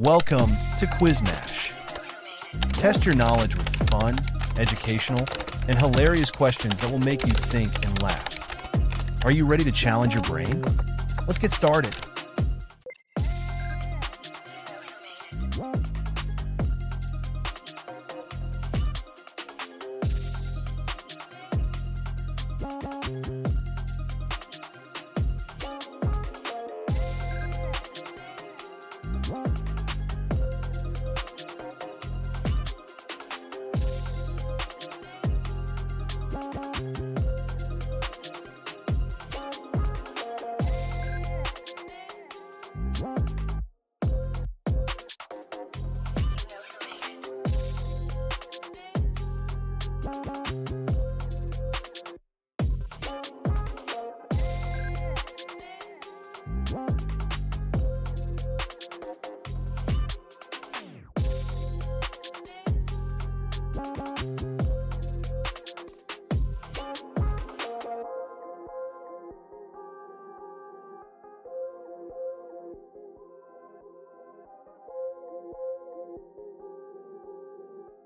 Welcome to Quizmash. Test your knowledge with fun, educational, and hilarious questions that will make you think and laugh. Are you ready to challenge your brain? Let's get started.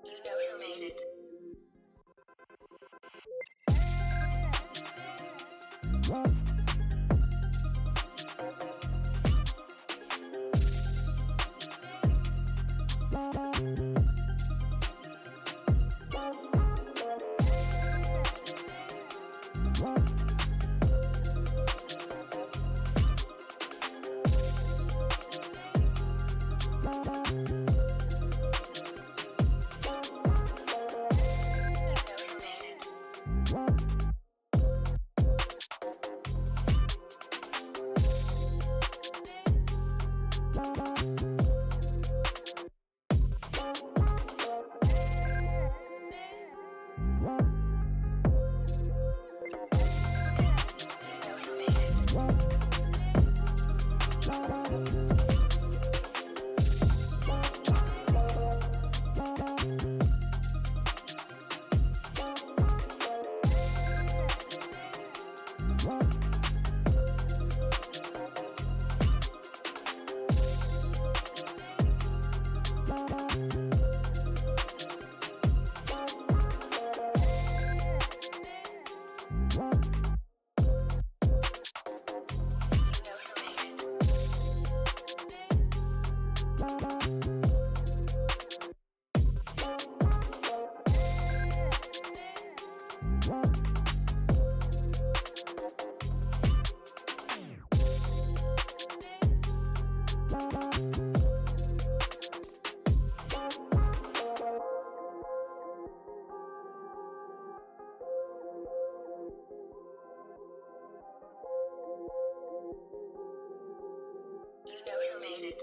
You know who made it. You know who made it. You know who made it.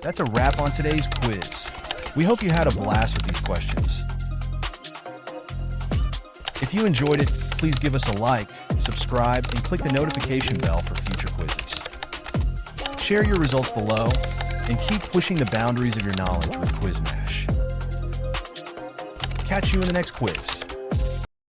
That's a wrap on today's quiz. We hope you had a blast with these questions. If you enjoyed it, please give us a like, subscribe, and click the notification bell for future quizzes. Share your results below, and keep pushing the boundaries of your knowledge with QuizMash. Catch you in the next quiz.